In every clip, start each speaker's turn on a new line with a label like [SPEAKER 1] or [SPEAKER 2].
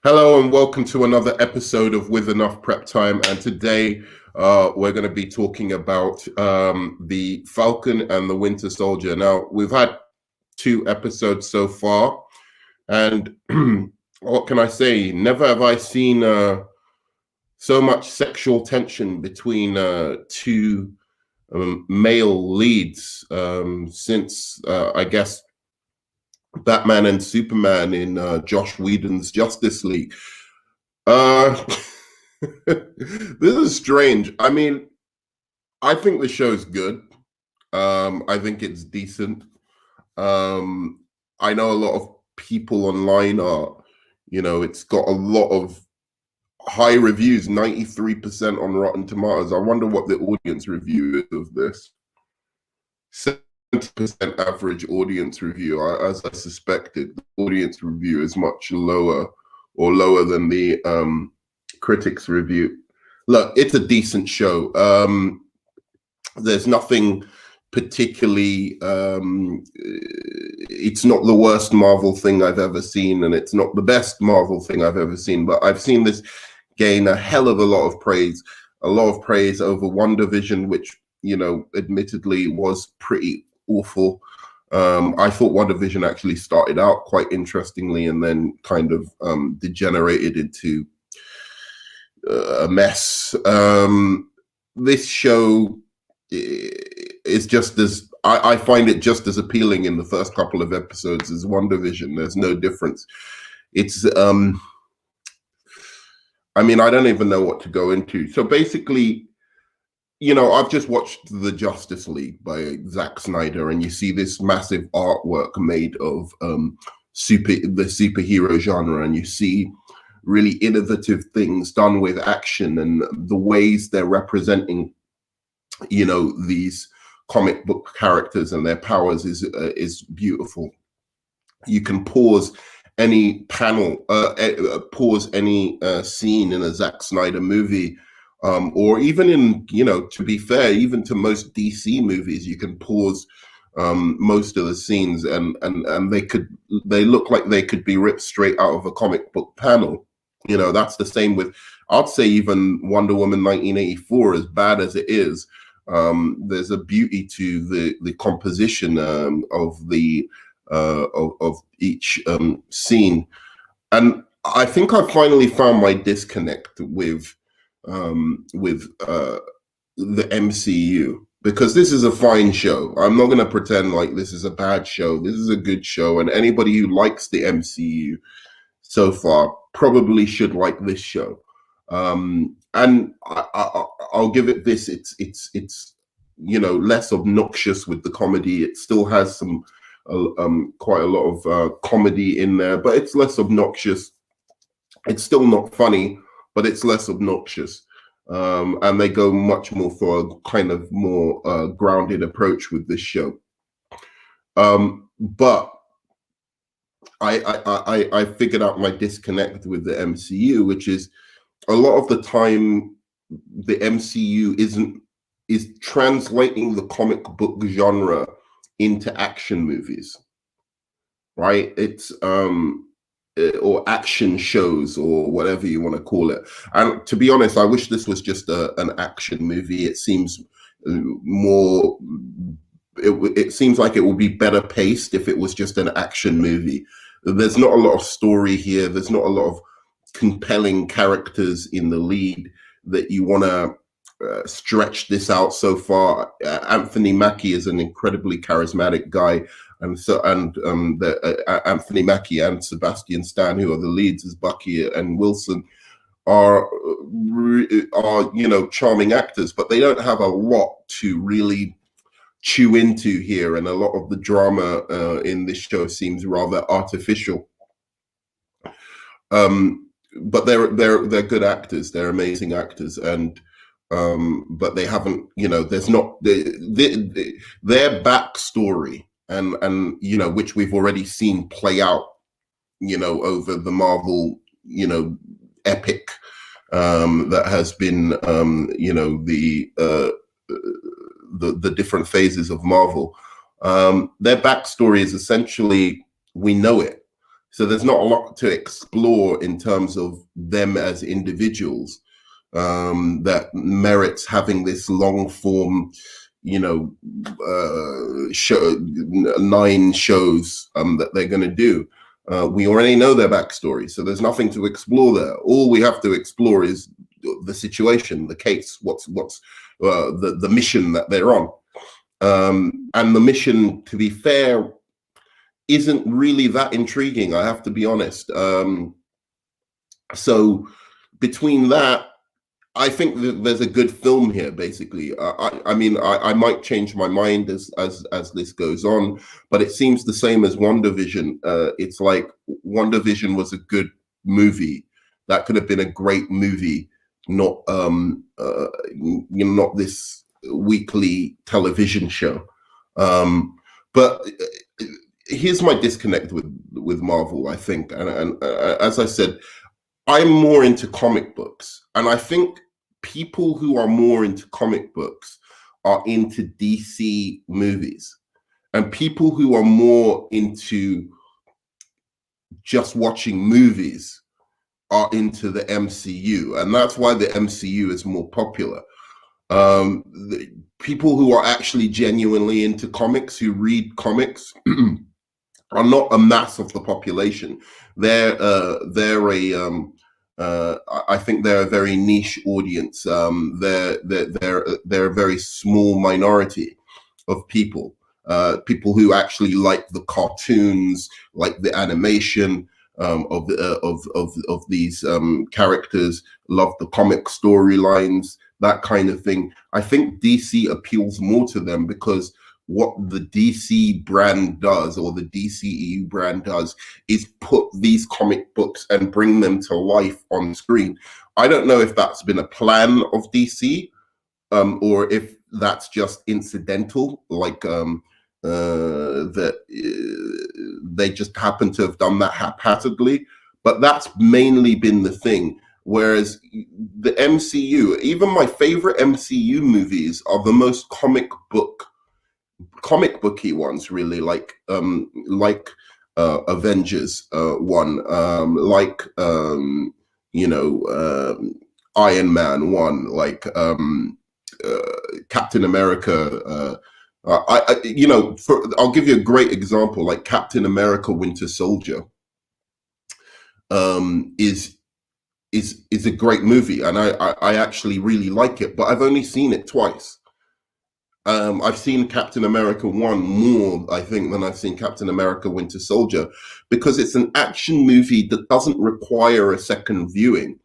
[SPEAKER 1] Hello and welcome to another episode of With Enough Prep Time. And today we're going to be talking about the Falcon and the Winter Soldier. Now, we've had 2 episodes so far, and what can I say? Never have I seen so much sexual tension between 2 male leads since, I guess, Batman and Superman in Josh Whedon's Justice League. This is strange. I mean, I think the show's good. I think it's decent. I know a lot of people online are, it's got a lot of high reviews, 93% on Rotten Tomatoes. I wonder what the audience review is of this. 70% average audience review. As I suspected, the audience review is much lower than the critics review. Look, it's a decent show. There's nothing particularly, it's not the worst Marvel thing I've ever seen, and it's not the best Marvel thing I've ever seen, but I've seen this gain a hell of a lot of praise over WandaVision, which, admittedly was pretty awful. I thought WandaVision actually started out quite interestingly and then kind of degenerated into a mess. This show is just as I find it just as appealing in the first couple of episodes as WandaVision. There's no difference. It's I mean, I don't even know what to go into. So basically, I've just watched the Justice League by Zack Snyder, and you see this massive artwork made of the superhero genre, and you see really innovative things done with action, and the ways they're representing, these comic book characters and their powers is beautiful. You can pause any panel, pause any scene in a Zack Snyder movie, or even in, to be fair, even to most DC movies, you can pause most of the scenes, and they look like they could be ripped straight out of a comic book panel. That's the same with, I'd say, even Wonder Woman 1984, as bad as it is. There's a beauty to the composition of the of each scene, and I think I finally found my disconnect with the MCU, because this is a fine show. I'm not going to pretend like this is a bad show. This is a good show, and anybody who likes the MCU so far probably should like this show. And I'll give it this: it's less obnoxious with the comedy. It still has some quite a lot of comedy in there, but it's less obnoxious. It's still not funny, but it's less obnoxious. And they go much more for a kind of more grounded approach with this show. But I figured out my disconnect with the MCU, which is a lot of the time the MCU is translating the comic book genre into action movies, right? It's or action shows, or whatever you want to call it. And to be honest, I wish this was just an action movie. It seems more, it seems like it would be better paced if it was just an action movie. There's not a lot of story here. There's not a lot of compelling characters in the lead that you want to stretch this out so far. Anthony Mackie is an incredibly charismatic guy, and Anthony Mackie and Sebastian Stan, who are the leads as Bucky and Wilson, are charming actors, but they don't have a lot to really chew into here, and a lot of the drama in this show seems rather artificial. But they're good actors. They're amazing actors, and but they haven't, there's not their backstory, and which we've already seen play out, over the Marvel, epic that has been, the different phases of Marvel. Their backstory is essentially, we know it. So there's not a lot to explore in terms of them as individuals, that merits having this long form, show, 9 shows that they're going to do. We already know their backstory, so there's nothing to explore there. All we have to explore is the situation, the case, what's the mission that they're on. And the mission, to be fair, isn't really that intriguing, I have to be honest. So between that, I think that there's a good film here. Basically, I mean, I might change my mind as this goes on, but it seems the same as WandaVision. It's like WandaVision was a good movie. That could have been a great movie, not not this weekly television show. But here's my disconnect with Marvel, I think, and as I said, I'm more into comic books, and I think people who are more into comic books are into DC movies, and people who are more into just watching movies are into the MCU, and that's why the MCU is more popular. The people who are actually genuinely into comics, who read comics, are not a mass of the population. They're I think they're a very niche audience. They're a very small minority of people. People who actually like the cartoons, like the animation of these characters, love the comic storylines, that kind of thing. I think DC appeals more to them because what the DC brand does, or the DCEU brand does, is put these comic books and bring them to life on screen. I don't know if that's been a plan of DC, or if that's just incidental, like that they just happen to have done that haphazardly. But that's mainly been the thing. Whereas the MCU, even my favorite MCU movies, are the most comic booky ones, really, like Avengers one, like Iron Man one, like Captain America. I'll give you a great example, like Captain America Winter Soldier is a great movie, and I actually really like it, but I've only seen it twice. I've seen Captain America 1 more, I think, than I've seen Captain America Winter Soldier, because it's an action movie that doesn't require a second viewing.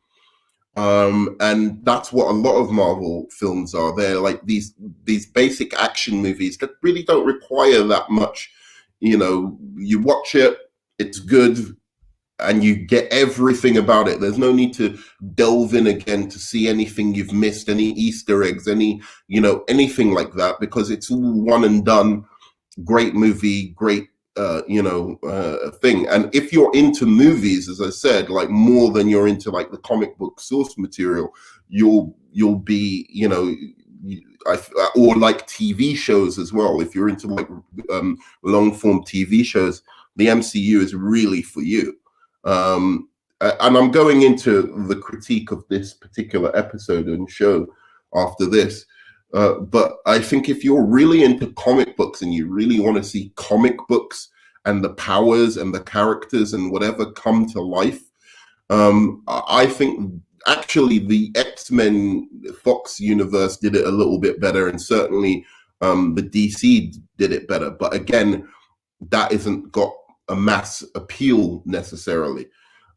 [SPEAKER 1] And that's what a lot of Marvel films are. They're like these basic action movies that really don't require that much. You watch it, it's good, and you get everything about it. There's no need to delve in again to see anything you've missed, any Easter eggs, anything like that, because it's all one and done. Great movie, great thing. And if you're into movies, as I said, like more than you're into like the comic book source material, you'll be, or like TV shows as well. If you're into like long form TV shows, the MCU is really for you. And I'm going into the critique of this particular episode and show after this. But I think if you're really into comic books and you really want to see comic books and the powers and the characters and whatever come to life, I think actually the X-Men Fox universe did it a little bit better, and certainly the DC did it better. But again, that isn't got a mass appeal necessarily.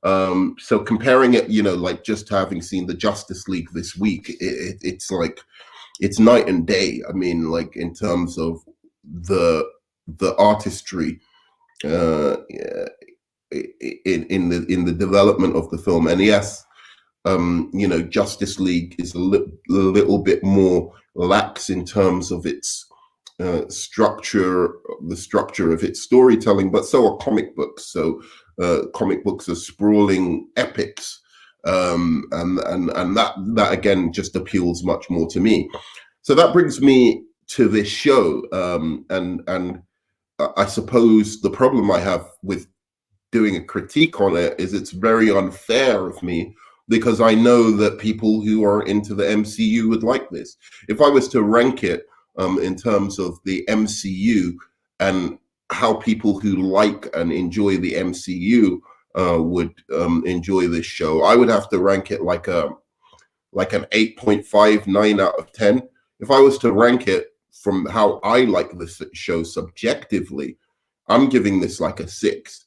[SPEAKER 1] So comparing it, like just having seen the Justice League this week, it's like, it's night and day. I mean, like in terms of the artistry in the development of the film. And yes, Justice League is a little bit more lax in terms of its structure, the structure of its storytelling, but so are comic books. So comic books are sprawling epics, and that again just appeals much more to me. So that brings me to this show, and I suppose the problem I have with doing a critique on it is it's very unfair of me, because I know that people who are into the MCU would like this. If I was to rank it in terms of the MCU and how people who like and enjoy the MCU would enjoy this show, I would have to rank it like an 8.59 out of 10. If I was to rank it from how I like this show subjectively, I'm giving this like a 6.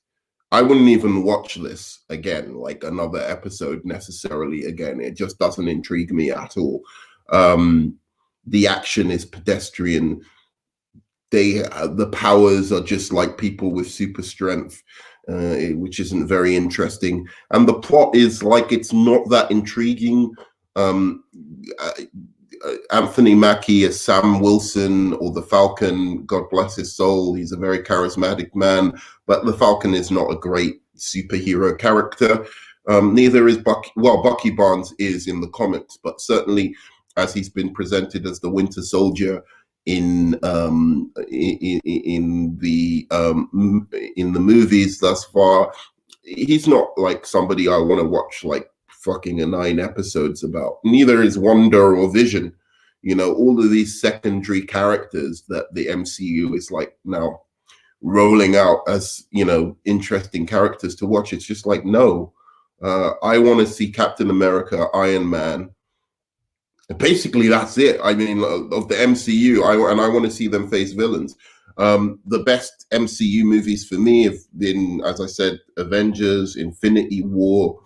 [SPEAKER 1] I wouldn't even watch this again, like another episode necessarily again. It just doesn't intrigue me at all. The action is pedestrian. The powers are just like people with super strength, which isn't very interesting. And the plot is like, it's not that intriguing. Anthony Mackie as Sam Wilson, or the Falcon, God bless his soul, he's a very charismatic man, but the Falcon is not a great superhero character. Neither is Bucky. Well, Bucky Barnes is in the comics, but certainly as he's been presented as the Winter Soldier in the movies thus far, he's not like somebody I want to watch like fucking 9 episodes about. Neither is Wanda or Vision. You know, all of these secondary characters that the MCU is like now rolling out as, you know, interesting characters to watch. It's just like, no, I want to see Captain America, Iron Man. Basically, that's it. I mean, of the MCU, I want to see them face villains. The best MCU movies for me have been, as I said, Avengers, Infinity War,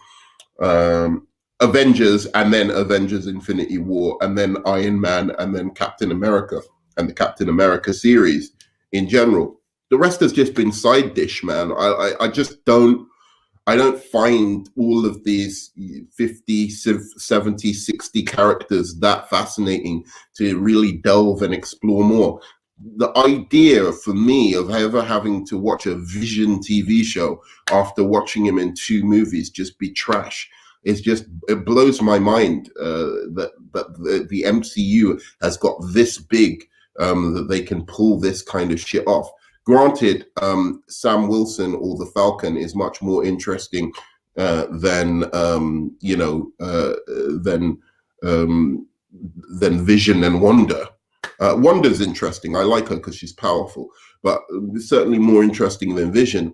[SPEAKER 1] Avengers, and then Avengers Infinity War, and then Iron Man, and then Captain America, and the Captain America series in general. The rest has just been side dish, man. I just don't find all of these 50, 70, 60 characters that fascinating to really delve and explore more. The idea for me of ever having to watch a Vision TV show after watching him in 2 movies just be trash is just, it blows my mind that the MCU has got this big, that they can pull this kind of shit off. Granted, Sam Wilson or the Falcon is much more interesting than Vision and Wanda. Wanda's interesting. I like her because she's powerful, but certainly more interesting than Vision.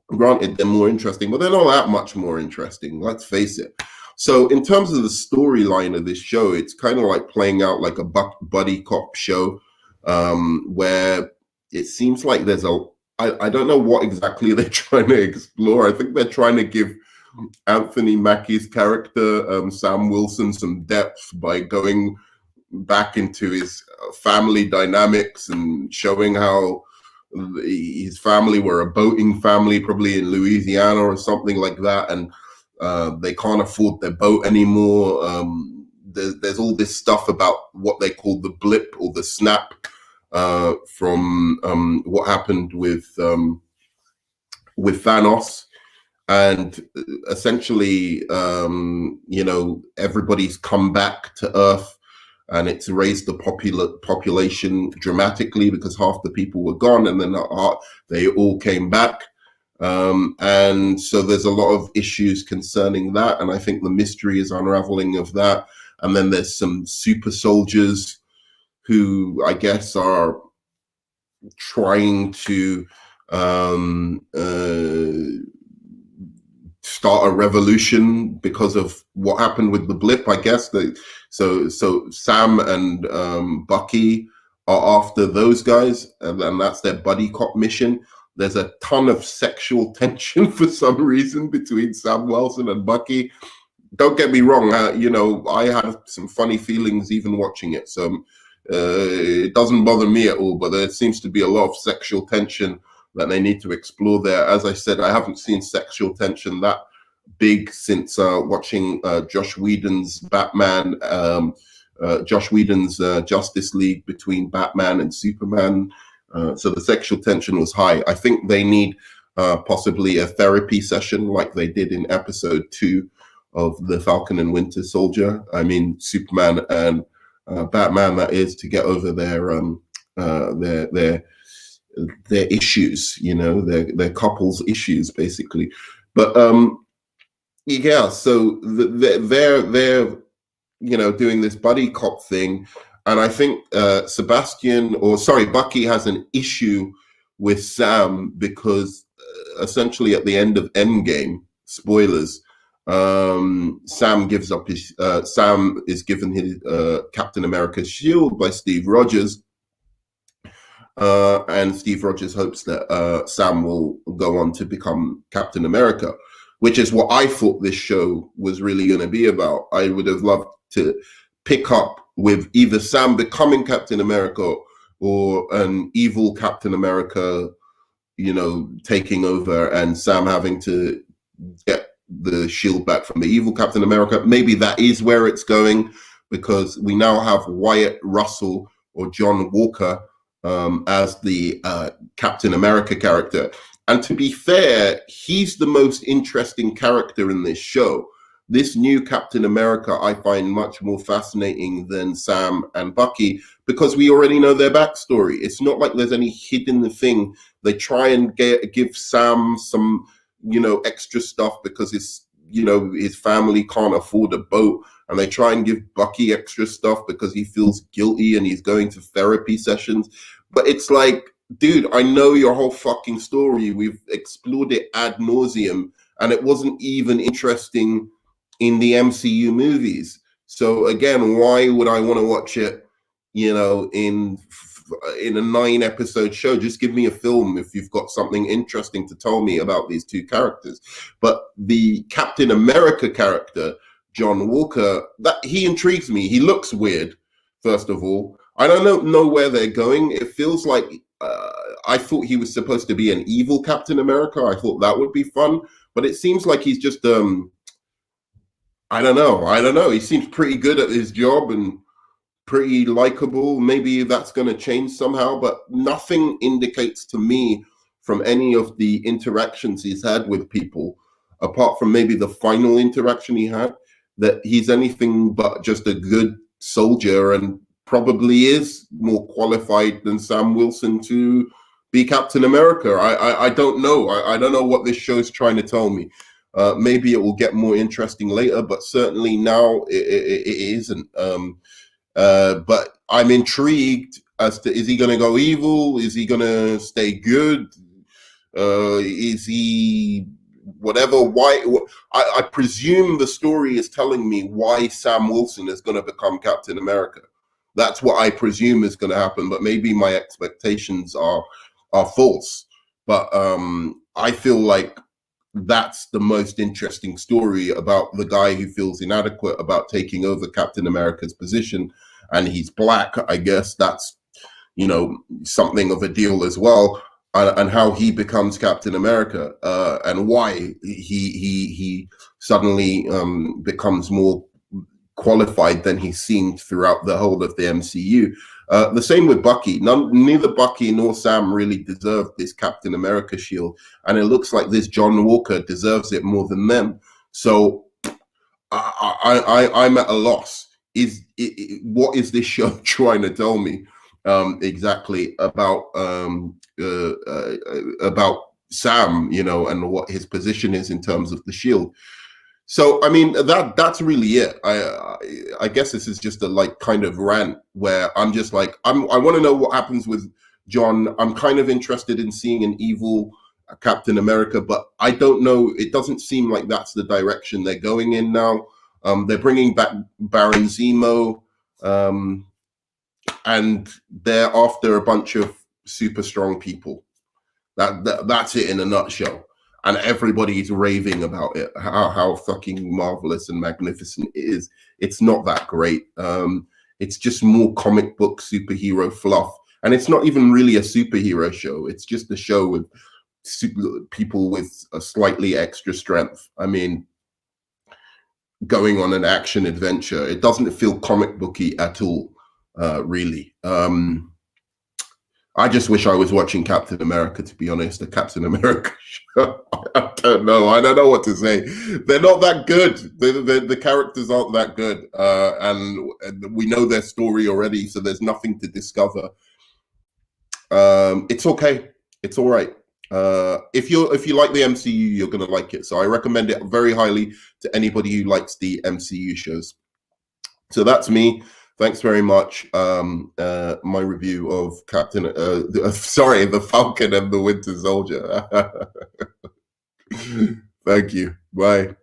[SPEAKER 1] Granted, they're more interesting, but they're not that much more interesting. Let's face it. So in terms of the storyline of this show, it's kind of like playing out like a buddy cop show, where it seems like there's I don't know what exactly they're trying to explore. I think they're trying to give Anthony Mackie's character, Sam Wilson, some depth by going back into his family dynamics and showing how his family were a boating family, probably in Louisiana or something like that, and they can't afford their boat anymore. There's all this stuff about what they call the blip or the snap, from what happened with Thanos, and essentially, everybody's come back to Earth, and it's raised the population dramatically because half the people were gone, and then they all came back. And so there's a lot of issues concerning that, and I think the mystery is unraveling of that. And then there's some super soldiers who I guess are trying to start a revolution because of what happened with the blip, I guess. So Sam and Bucky are after those guys, and that's their buddy cop mission. There's a ton of sexual tension for some reason between Sam Wilson and Bucky. Don't get me wrong, I had some funny feelings even watching it, so it doesn't bother me at all, but there seems to be a lot of sexual tension that they need to explore there. As I said, I haven't seen sexual tension that big since watching Josh Whedon's Batman, Josh Whedon's Justice League between Batman and Superman. So the sexual tension was high. I think they need possibly a therapy session like they did in episode 2 of The Falcon and Winter Soldier. I mean, Superman and Batman, that is, to get over their their issues, their couples issues basically. But yeah, so they're doing this buddy cop thing, and I think Bucky has an issue with Sam because essentially at the end of Endgame, spoilers, Sam is given his Captain America's shield by Steve Rogers. And Steve Rogers hopes that Sam will go on to become Captain America, which is what I thought this show was really going to be about. I would have loved to pick up with either Sam becoming Captain America or an evil Captain America, taking over, and Sam having to get the shield back from the evil Captain America. Maybe that is where it's going, because we now have Wyatt Russell or John Walker as the Captain America character. And to be fair, he's the most interesting character in this show. This new Captain America I find much more fascinating than Sam and Bucky, because we already know their backstory. It's not like there's any hidden thing. They try and give Sam some, extra stuff because his family can't afford a boat, and they try and give Bucky extra stuff because he feels guilty and he's going to therapy sessions. But it's like, dude, I know your whole fucking story. We've explored it ad nauseum, and it wasn't even interesting in the MCU movies. So again, why would I want to watch it, in a 9-episode show? Just give me a film if you've got something interesting to tell me about these two characters. But the Captain America character, John Walker, that he intrigues me. He looks weird, first of all. I don't know where they're going. It feels like I thought he was supposed to be an evil Captain America. I thought that would be fun, but it seems like he's just I don't know. He seems pretty good at his job and pretty likable. Maybe that's going to change somehow, but nothing indicates to me from any of the interactions he's had with people, apart from maybe the final interaction he had, that he's anything but just a good soldier, and probably is more qualified than Sam Wilson to be Captain America. I don't know. I don't know what this show is trying to tell me. Maybe it will get more interesting later, but certainly now it isn't. But I'm intrigued as to, is he going to go evil? Is he going to stay good? Is he whatever? Why? I presume the story is telling me why Sam Wilson is going to become Captain America. That's what I presume is going to happen, but maybe my expectations are false. But I feel like that's the most interesting story about the guy who feels inadequate about taking over Captain America's position, and he's black. I guess that's, something of a deal as well, and how he becomes Captain America, and why he suddenly becomes more qualified than he seemed throughout the whole of the MCU. The same with Bucky. Neither Bucky nor Sam really deserved this Captain America shield, and it looks like this John Walker deserves it more than them. So I'm at a loss. What is this show trying to tell me exactly about Sam, and what his position is in terms of the shield? So, I mean, that's really it. I guess this is just a kind of rant where I'm just like, I want to know what happens with John. I'm kind of interested in seeing an evil Captain America, but I don't know. It doesn't seem like that's the direction they're going in now. They're bringing back Baron Zemo, and they're after a bunch of super strong people. That's it in a nutshell. And everybody's raving about it, how fucking marvelous and magnificent it is. It's not that great. It's just more comic book superhero fluff. And it's not even really a superhero show. It's just a show with people with a slightly extra strength. I mean, going on an action adventure. It doesn't feel comic booky at all, really. I just wish I was watching Captain America, to be honest. The Captain America show. I don't know what to say. They're not that good. The characters aren't that good. And we know their story already, so there's nothing to discover. It's okay. It's all right. If you like the MCU, you're gonna like it. So I recommend it very highly to anybody who likes the MCU shows. So that's me. Thanks very much. My review of the Falcon and the Winter Soldier. Thank you. Bye.